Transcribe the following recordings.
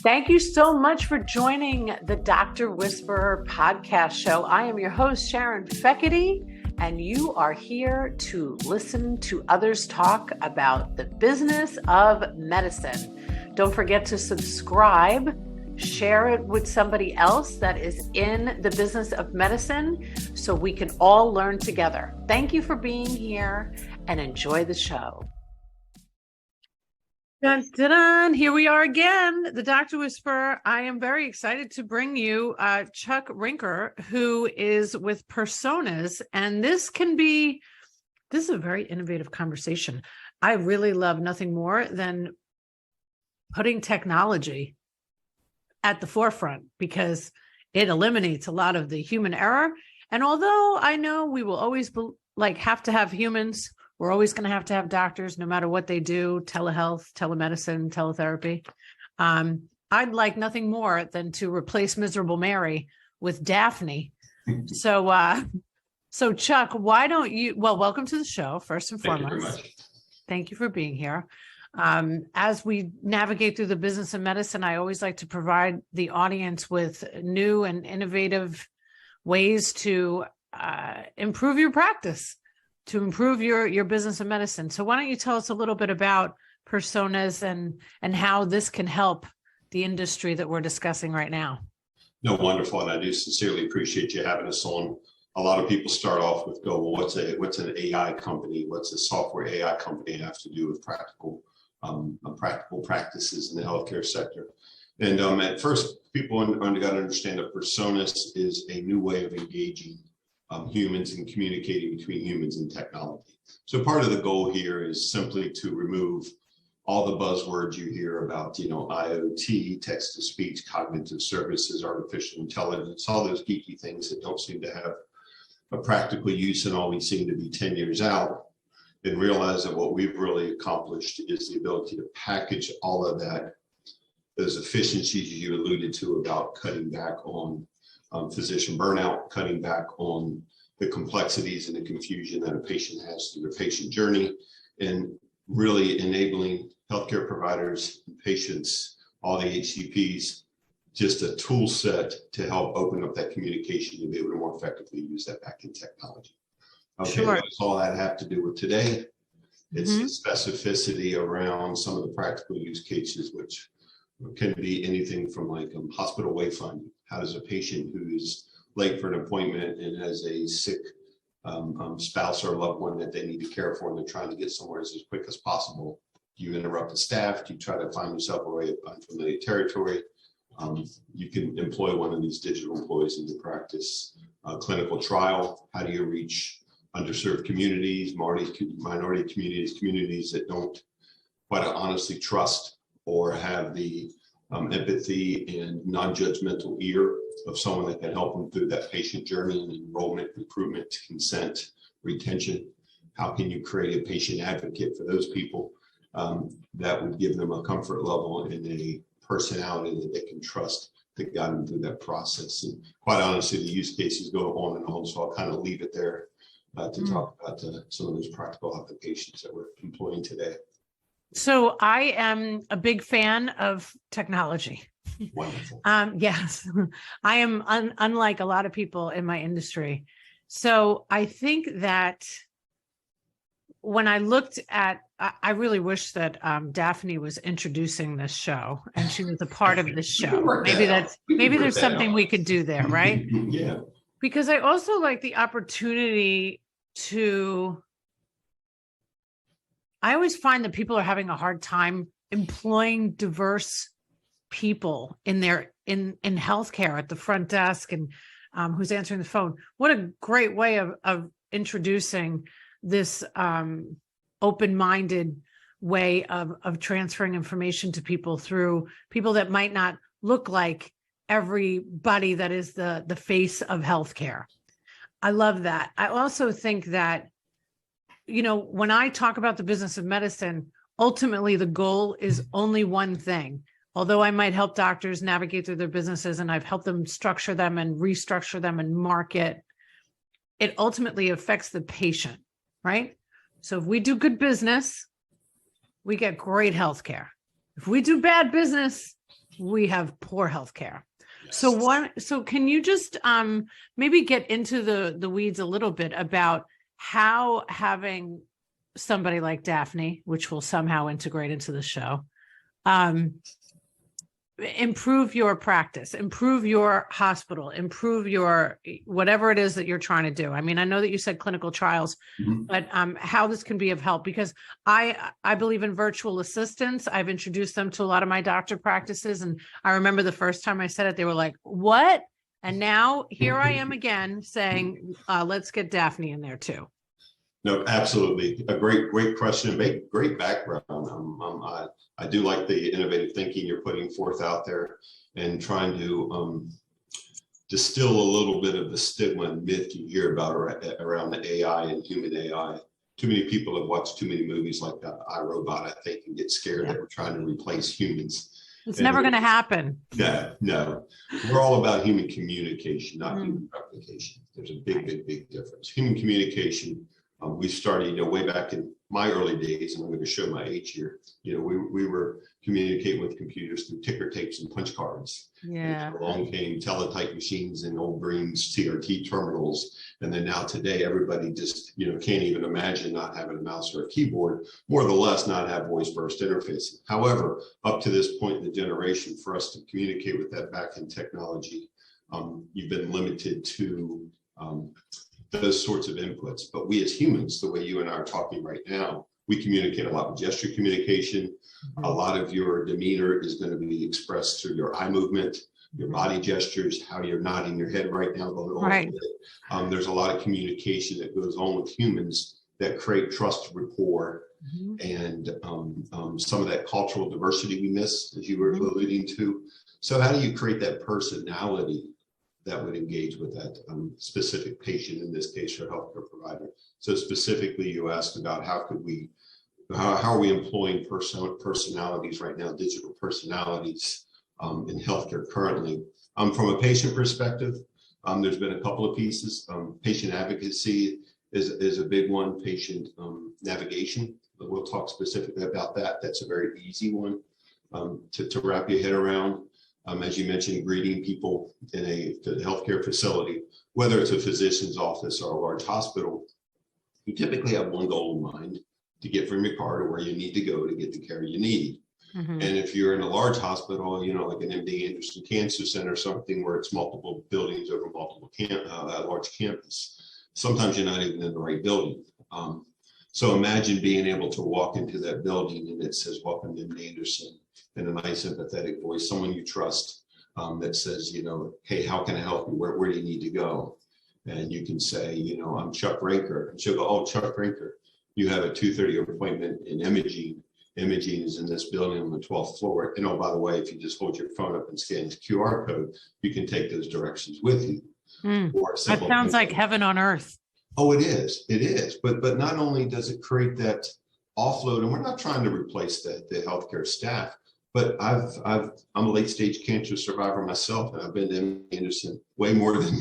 Thank you so much for joining the Dr. Whisperer podcast show. I am your host, Sharon Feckety, and you are here to listen to others talk about the business of medicine. Don't forget to subscribe, share it with somebody else that is in the business of medicine so we can all learn together. Thank you for being here and enjoy the show. Dun, dun, dun. Here we are again, the Dr. Whisperer. I am very excited to bring you Chuck Rinker, who is with PRSONAS, and this is a very innovative conversation. I really love nothing more than putting technology at the forefront because it eliminates a lot of the human error. And although I know we will always have to have humans, we're always going to have doctors, no matter what they do, telehealth, telemedicine, teletherapy. I'd like nothing more than to replace Miserable Mary with Daphne. So Chuck, why don't you, welcome to the show, first and foremost. Thank you very much. Thank you for being here. As we navigate through the business of medicine, I always like to provide the audience with new and innovative ways to improve your practice, to improve your business of medicine. So why don't you tell us a little bit about PRSONAS and how this can help the industry that we're discussing right now? No, wonderful. And I do sincerely appreciate you having us on. A lot of people start off with what's an AI company? What's a software AI company have to do with practical practices in the healthcare sector? And at first, people got to understand that PRSONAS is a new way of engaging humans and communicating between humans and technology. So part of the goal here is simply to remove all the buzzwords you hear about, IoT, text-to-speech, cognitive services, artificial intelligence, all those geeky things that don't seem to have a practical use and only seem to be 10 years out, and realize that what we've really accomplished is the ability to package all of that, those efficiencies you alluded to about cutting back on physician burnout, cutting back on the complexities and the confusion that a patient has through their patient journey, and really enabling healthcare providers and patients, all the HCPs, just a tool set to help open up that communication to be able to more effectively use that back in technology. Okay, Sure. That's all that have to do with today. It's the specificity around some of the practical use cases, which can be anything from hospital wayfinding. How does a patient who's late for an appointment and has a sick spouse or loved one that they need to care for and they're trying to get somewhere as quick as possible? Do you interrupt the staff? Do you try to find yourself away in unfamiliar territory? You can employ one of these digital employees in your practice. Clinical trial, how do you reach underserved communities, minority communities that don't quite honestly trust or have the empathy and non-judgmental ear of someone that can help them through that patient journey and enrollment, recruitment, consent, retention. How can you create a patient advocate for those people that would give them a comfort level and a personality that they can trust to guide them through that process? And quite honestly, the use cases go on and on, so I'll kind of leave it there to talk about some of those practical applications that we're employing today. So I am a big fan of technology. Wonderful. Yes, I am unlike a lot of people in my industry. So I think that when I looked at, I really wish that Daphne was introducing this show and she was a part of this show. Maybe there's something we could do there, right? Yeah. Because I also like the opportunity I always find that people are having a hard time employing diverse people in healthcare at the front desk and who's answering the phone. What a great way of introducing this open-minded way of transferring information to people through people that might not look like everybody that is the face of healthcare. I love that. I also think that, when I talk about the business of medicine, ultimately the goal is only one thing. Although I might help doctors navigate through their businesses and I've helped them structure them and restructure them and market, it ultimately affects the patient, right? So if we do good business, we get great healthcare. If we do bad business, we have poor healthcare. Yes. So can you just maybe get into the weeds a little bit about how having somebody like Daphne, which will somehow integrate into the show, improve your practice, improve your hospital, improve your whatever it is that you're trying to do. I mean, I know that you said clinical trials, but how this can be of help, because I believe in virtual assistants. I've introduced them to a lot of my doctor practices. And I remember the first time I said it, they were like, what? And now here I am again saying, let's get Daphne in there too. No, absolutely. A great question. Great background. I do like the innovative thinking you're putting forth out there and trying to distill a little bit of the stigma and myth you hear about around the AI and human AI. Too many people have watched too many movies like iRobot, I think, and get scared that we're trying to replace humans. It's never going to happen. No. We're all about human communication, not human replication. There's a big difference. Human communication. We started, way back in my early days, and I'm going to show my age here. We were communicating with computers through ticker tapes and punch cards. Yeah. Along came teletype machines and old Green's CRT terminals, and then now today everybody just can't even imagine not having a mouse or a keyboard, more or less not have voice burst interfacing. However, up to this point in the generation, for us to communicate with that back-end technology, you've been limited to those sorts of inputs. But we as humans, the way you and I are talking right now, we communicate a lot with gesture communication. A lot of your demeanor is going to be expressed through your eye movement, your body gestures, how you're nodding your head right now. Right. There's a lot of communication that goes on with humans that create trust, rapport, and some of that cultural diversity we miss, as you were alluding to. So how do you create that personality that would engage with that specific patient, in this case, or healthcare provider? So specifically, you asked about how are we employing personalities right now, digital personalities in healthcare currently. From a patient perspective, there's been a couple of pieces. Patient advocacy is a big one. Patient navigation, we'll talk specifically about that. That's a very easy one to wrap your head around. As you mentioned, greeting people in a healthcare facility, whether it's a physician's office or a large hospital, you typically have one goal in mind: to get from your car to where you need to go to get the care you need. And if you're in a large hospital, like an MD Anderson Cancer Center or something where it's multiple buildings over multiple large campus, sometimes you're not even in the right building. So imagine being able to walk into that building and it says, "Welcome to MD Anderson," in a nice, empathetic voice, someone you trust, that says, "Hey, how can I help you? Where do you need to go?" And you can say, "I'm Chuck Rinker." And she'll go, "Oh, Chuck Rinker, you have a 2:30 appointment in imaging. Imaging is in this building on the 12th floor. And oh, by the way, if you just hold your phone up and scan the QR code, you can take those directions with you." That sounds like heaven on earth. Oh, it is. But not only does it create that offload, and we're not trying to replace the healthcare staff, but I'm a late stage cancer survivor myself, and I've been to MD Anderson way more than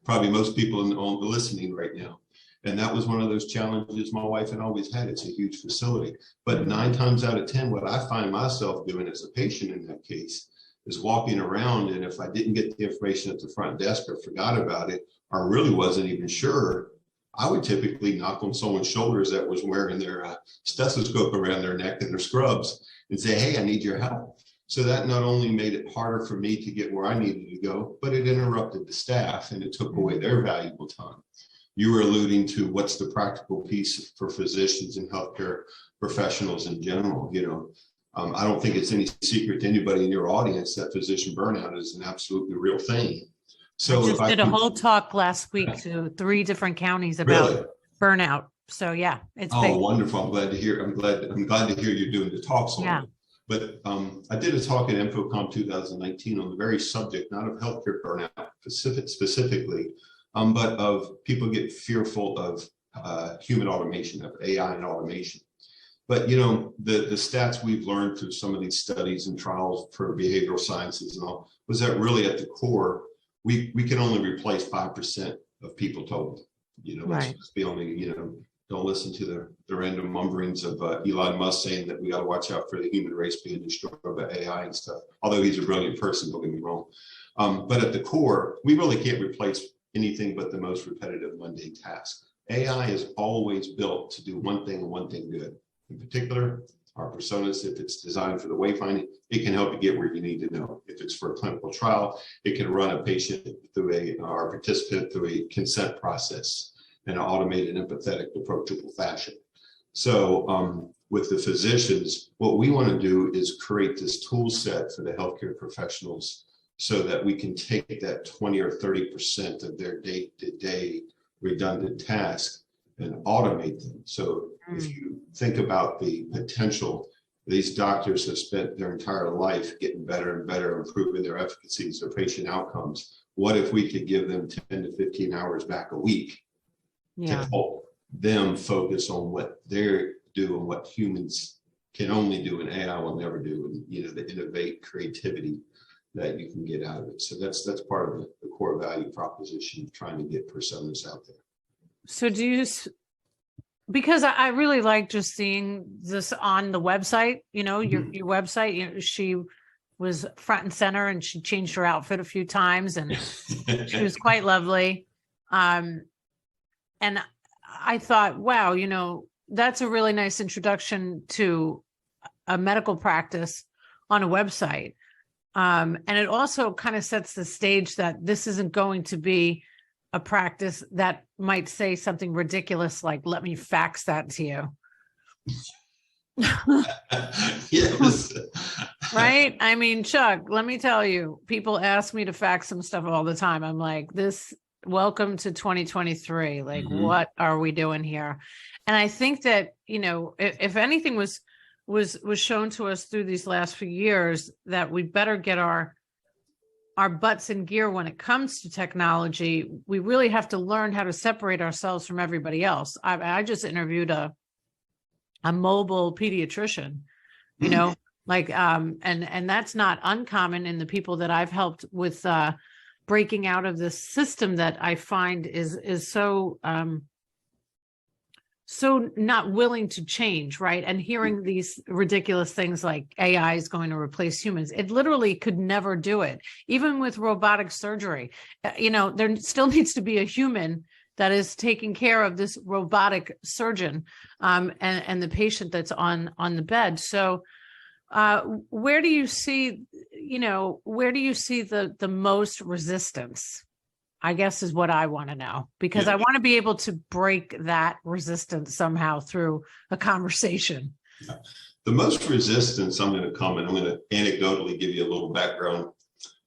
probably most people listening right now. And that was one of those challenges my wife and I always had. It's a huge facility, but 9 times out of 10, what I find myself doing as a patient in that case is walking around, and if I didn't get the information at the front desk or forgot about it, or really wasn't even sure, I would typically knock on someone's shoulders that was wearing their stethoscope around their neck and their scrubs and say, "Hey, I need your help." So that not only made it harder for me to get where I needed to go, but it interrupted the staff and it took away their valuable time. You were alluding to what's the practical piece for physicians and healthcare professionals in general. I don't think it's any secret to anybody in your audience that physician burnout is an absolutely real thing. So I just did a whole talk last week to 3 different counties about burnout. So yeah, it's big. Wonderful. I'm glad to hear. I'm glad to hear you're doing the talks on it. But I did a talk at InfoComm 2019 on the very subject, not of healthcare burnout specifically, but of people get fearful of human automation, of AI and automation. But the stats we've learned through some of these studies and trials for behavioral sciences and all was that really at the core, we can only replace 5% of people total. Let's be only, Don't listen to the random mumblings of Elon Musk saying that we got to watch out for the human race being destroyed by AI and stuff. Although he's a brilliant person, don't get me wrong. But at the core, we really can't replace anything but the most repetitive, mundane task. AI is always built to do one thing and one thing good. In particular, our PRSONAS, if it's designed for the wayfinding, it can help you get where you need to know. If it's for a clinical trial, it can run a patient through our participant through a consent process in an automated, empathetic, approachable fashion. So with the physicians, what we want to do is create this tool set for the healthcare professionals so that we can take that 20 or 30% of their day-to-day redundant tasks and automate them. So if you think about the potential, these doctors have spent their entire life getting better and better, improving their efficacies, their patient outcomes. What if we could give them 10 to 15 hours back a week to help them focus on what they're doing, what humans can only do and AI will never do, and the innovate creativity that you can get out of it. So that's part of the core value proposition of trying to get PRSONAS out there. So do you, because I really like just seeing this on the website, your website, she was front and center and she changed her outfit a few times and she was quite lovely. And I thought, wow, that's a really nice introduction to a medical practice on a website. And it also kind of sets the stage that this isn't going to be a practice that might say something ridiculous like, let me fax that to you. Yes. Right? I mean, Chuck, let me tell you, people ask me to fax some stuff all the time. I'm like, welcome to 2023. Like, what are we doing here? And I think that, if anything was shown to us through these last few years, that we better get our butts in gear when it comes to technology. We really have to learn how to separate ourselves from everybody else. I just interviewed a mobile pediatrician, and that's not uncommon in the people that I've helped with breaking out of this system that I find is so not willing to change, right? And hearing these ridiculous things like AI is going to replace humans. It literally could never do it. Even with robotic surgery, there still needs to be a human that is taking care of this robotic surgeon and the patient that's on the bed. So where do you see the most resistance? I guess is what I want to know, because I want to be able to break that resistance somehow through a conversation. The most resistance, I'm going to comment, I'm going to anecdotally give you a little background,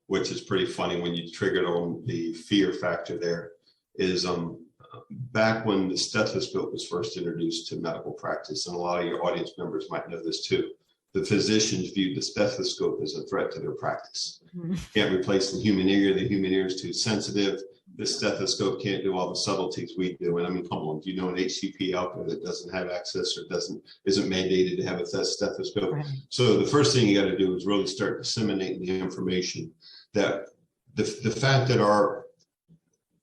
which is pretty funny when you triggered on the fear factor there, is back when the stethoscope was first introduced to medical practice, and a lot of your audience members might know this too, the physicians viewed the stethoscope as a threat to their practice. Can't replace the human ear. The human ear is too sensitive. The stethoscope can't do all the subtleties we do. And I mean, come on, do you know an HCP out there that doesn't have access or isn't mandated to have a stethoscope? Right. So the first thing you got to do is really start disseminating the information that the fact that our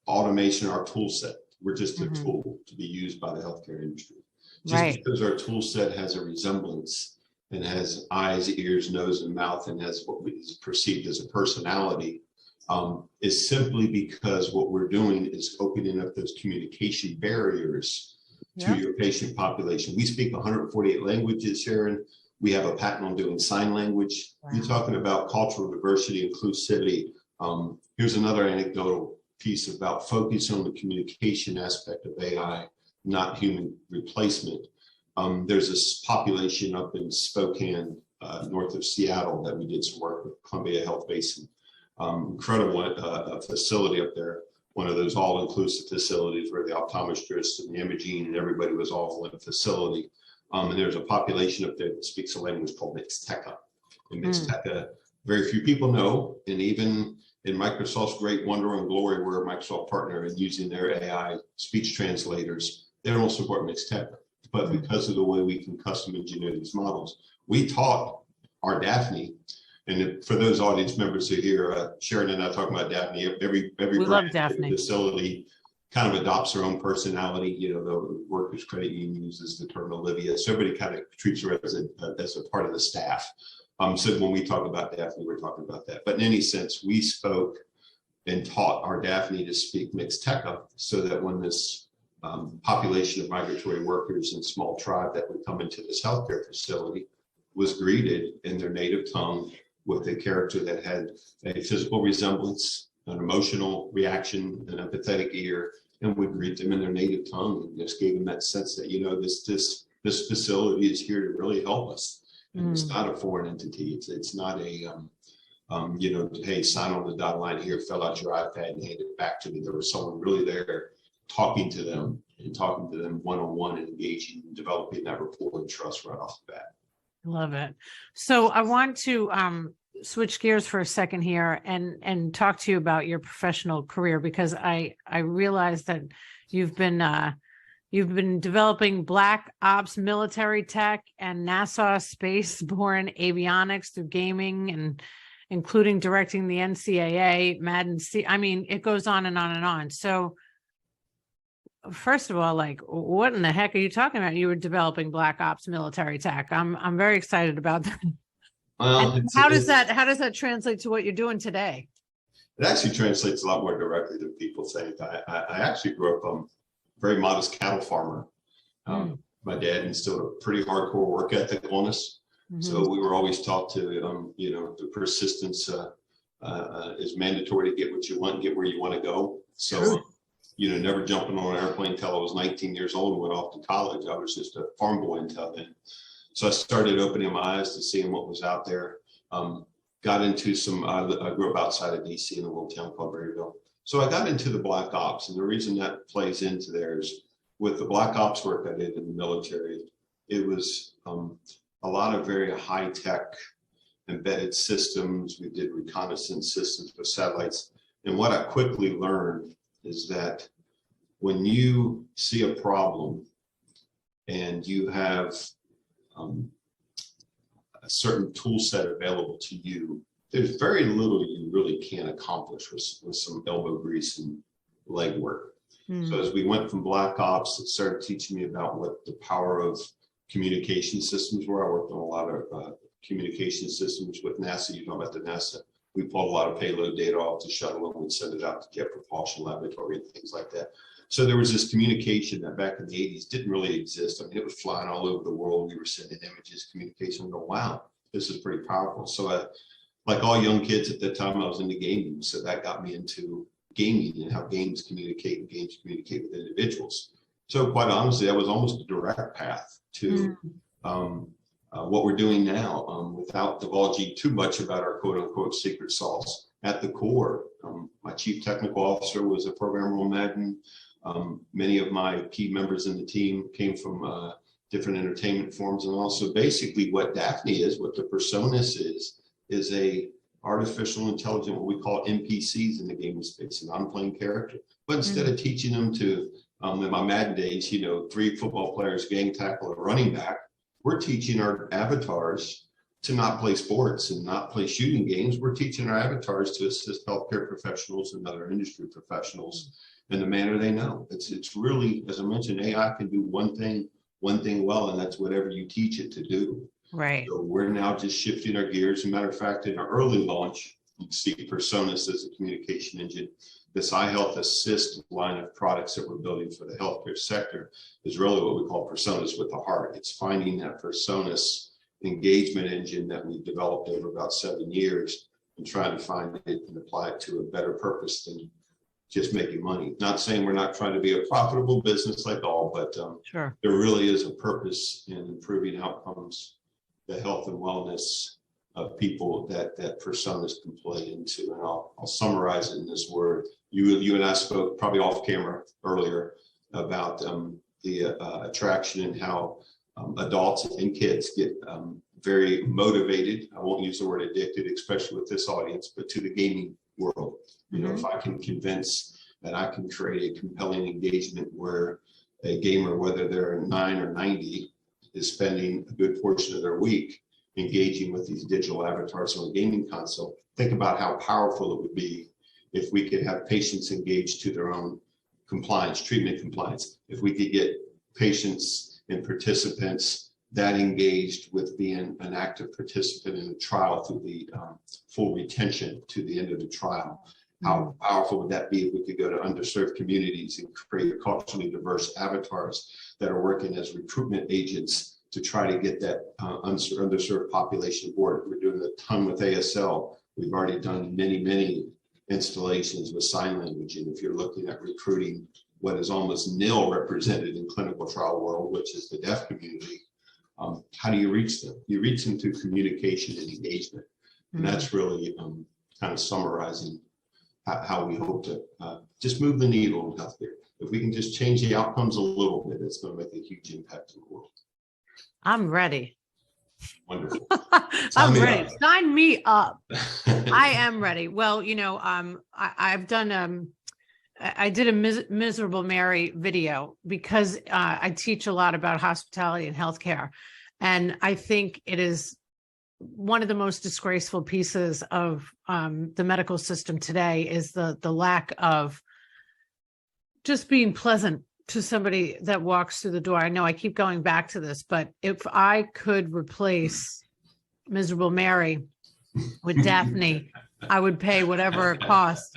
automation, our tool set, we're just a tool to be used by the healthcare industry. Just because our tool set has a resemblance and has eyes, ears, nose, and mouth, and has what is perceived as a personality, is simply because what we're doing is opening up those communication barriers to your patient population. We speak 148 languages, Sharon. We have a patent on doing sign language. Wow. You're talking about cultural diversity, inclusivity. Here's another anecdotal piece about focusing on the communication aspect of AI, not human replacement. There's this population up in Spokane, north of Seattle, that we did some work with, Columbia Health Basin. Incredible facility up there, one of those all-inclusive facilities where the optometrists and the imaging and everybody was all in a facility. And there's a population up there that speaks a language called Mixteca. And Mixteca, very few people know, and even in Microsoft's great wonder and glory, we're a Microsoft partner in using their AI speech translators. They don't support Mixteca. But because of the way we can custom engineer these models, we taught our Daphne, and for those audience members who hear Sharon and I talking about Daphne, every we love Daphne facility kind of adopts her own personality. You know, the workers' credit union uses the term Olivia. So everybody kind of treats her as a part of the staff. So when we talk about Daphne, we're talking about that. But in any sense, we spoke and taught our Daphne to speak Mixteca so that when this population of migratory workers and small tribe that would come into this healthcare facility was greeted in their native tongue with a character that had a physical resemblance, an emotional reaction, an empathetic ear, and would greet them in their native tongue and just gave them that sense that, you know, this facility is here to really help us. And it's not a foreign entity. It's not a, you know, hey, sign on the dotted line here, fill out your iPad and hand it back to me. There was someone really there talking to them one-on-one and engaging and developing that rapport and trust right off the bat. Love it. So I want to switch gears for a second here and talk to you about your professional career, because I realize that you've been developing black ops military tech and NASA space-borne avionics through gaming, and including directing the NCAA, Madden. I mean, it goes on and on and on. So first of all, like, what in the heck are you talking about? You were developing black ops military tech. I'm very excited about that. Well, how does that translate to what you're doing today? It actually translates a lot more directly than people think. I actually grew up a very modest cattle farmer. My dad instilled a pretty hardcore work ethic on us. So we were always taught to, you know, the persistence is mandatory to get what you want, get where you want to go. So, you know, never jumping on an airplane until I was 19 years old and went off to college. I was just a farm boy until then. So I started opening my eyes to seeing what was out there. Got into I grew up outside of DC in a little town called Berryville. So I got into the black ops, and the reason that plays into there is with the black ops work I did in the military, it was a lot of very high-tech embedded systems. We did reconnaissance systems with satellites. And what I quickly learned is that when you see a problem and you have a certain tool set available to you, there's very little you really can accomplish with some elbow grease and leg work. So as we went from black ops, it started teaching me about what the power of communication systems were. I worked on a lot of communication systems with NASA. You know about the NASA. We pulled a lot of payload data off the shuttle and we'd send it out to Jet Propulsion Laboratory and things like that. So there was this communication that back in the 80s didn't really exist. I mean, it was flying all over the world. We were sending images, communication. We go, wow, this is pretty powerful. So like all young kids at that time, I was into gaming. So that got me into gaming and how games communicate with individuals. So quite honestly, that was almost a direct path to what we're doing now, without divulging too much about our quote unquote secret sauce. At the core, my chief technical officer was a programmer on Madden. Many of my key members in the team came from different entertainment forms, and also basically what Daphne is, what the PRSONAS is a artificial intelligence, what we call NPCs in the gaming space, a non-playing character. But instead of teaching them to, in my Madden days, you know, 3 football players, gang tackle, and running back, we're teaching our avatars to not play sports and not play shooting games. We're teaching our avatars to assist healthcare professionals and other industry professionals in the manner they know. It's really, as I mentioned, AI can do one thing well, and that's whatever you teach it to do. Right. So we're now just shifting our gears. As a matter of fact, in our early launch, you can see PRSONAS as a communication engine. This iHealth Assist line of products that we're building for the healthcare sector is really what we call PRSONAS with the heart. It's finding that PRSONAS engagement engine that we've developed over about 7 years and trying to find it and apply it to a better purpose than just making money. Not saying we're not trying to be a profitable business like all, but there really is a purpose in improving outcomes, the health and wellness of people that PRSONAS can play into. And I'll summarize it in this word. You and I spoke probably off camera earlier about the attraction and how adults and kids get very motivated. I won't use the word addicted, especially with this audience, but to the gaming world. You know, if I can convince that I can create a compelling engagement where a gamer, whether they're 9 or 90, is spending a good portion of their week engaging with these digital avatars on a gaming console. Think about how powerful it would be if we could have patients engaged to their own compliance, treatment compliance. If we could get patients and participants that engaged with being an active participant in the trial through the full retention to the end of the trial, how powerful would that be if we could go to underserved communities and create culturally diverse avatars that are working as recruitment agents to try to get that underserved population aboard. We're doing a ton with ASL. We've already done many installations with sign language. And if you're looking at recruiting what is almost nil represented in clinical trial world, which is the deaf community, how do you reach them? You reach them through communication and engagement. And that's really kind of summarizing how we hope to just move the needle in healthcare. If we can just change the outcomes a little bit, it's going to make a huge impact in the world. I'm ready. Wonderful. I'm ready. Sign me up. I am ready. Well, I've done, I did a Miserable Mary video because I teach a lot about hospitality and healthcare. And I think it is one of the most disgraceful pieces of the medical system today is the lack of just being pleasant to somebody that walks through the door. I know I keep going back to this, but if I could replace Miserable Mary with Daphne, I would pay whatever it costs.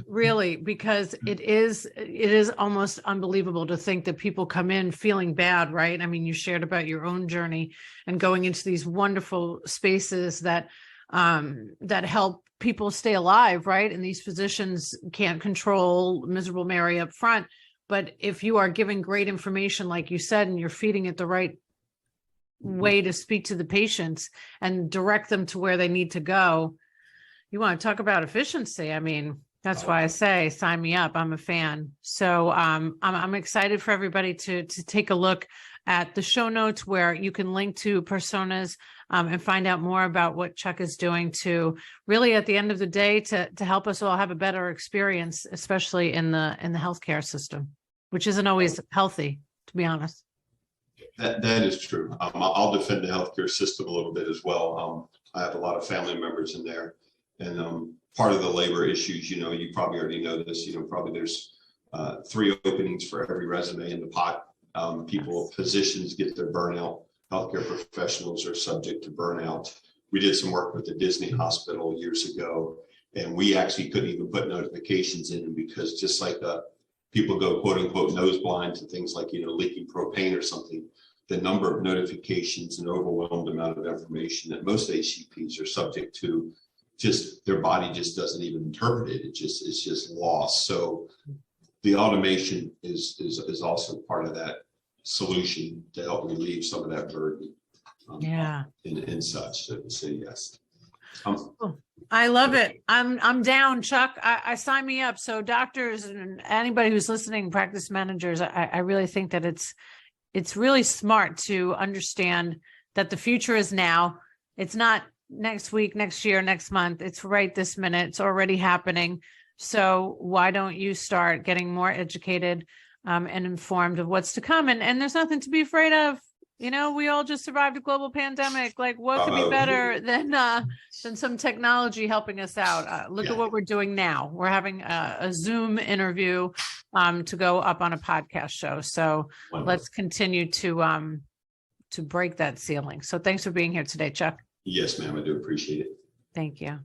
Really, because it is almost unbelievable to think that people come in feeling bad, right? I mean, you shared about your own journey and going into these wonderful spaces that help people stay alive, right? And these physicians can't control Miserable Mary up front. But if you are giving great information, like you said, and you're feeding it the right way to speak to the patients and direct them to where they need to go, you want to talk about efficiency. I mean, that's why I say, sign me up. I'm a fan. So I'm excited for everybody to take a look at the show notes where you can link to PRSONAS and find out more about what Chuck is doing to really, at the end of the day, to help us all have a better experience, especially in the healthcare system, which isn't always healthy, to be honest. That is true. I'll defend the healthcare system a little bit as well. I have a lot of family members in there. And part of the labor issues, you probably already know this, probably there's 3 openings for every resume in the pot. Physicians get their burnout. Healthcare professionals are subject to burnout. We did some work with the Disney Hospital years ago, and we actually couldn't even put notifications in because just like people go quote unquote nose blind to things like, leaking propane or something, the number of notifications and overwhelmed amount of information that most HCPs are subject to, just their body just doesn't even interpret it. It's just lost. So the automation is also part of that solution to help relieve some of that burden. And such. So yes. I love it. I'm down, Chuck. I sign me up. So doctors and anybody who's listening, practice managers, I really think that it's really smart to understand that the future is now. It's not next week, next year, next month. It's right this minute. It's already happening. So why don't you start getting more educated and informed of what's to come? And there's nothing to be afraid of. We all just survived a global pandemic. Like, what could be better than some technology helping us out? Look at what we're doing now. We're having a Zoom interview to go up on a podcast show. So let's continue to break that ceiling. So thanks for being here today, Chuck. Yes, ma'am. I do appreciate it. Thank you.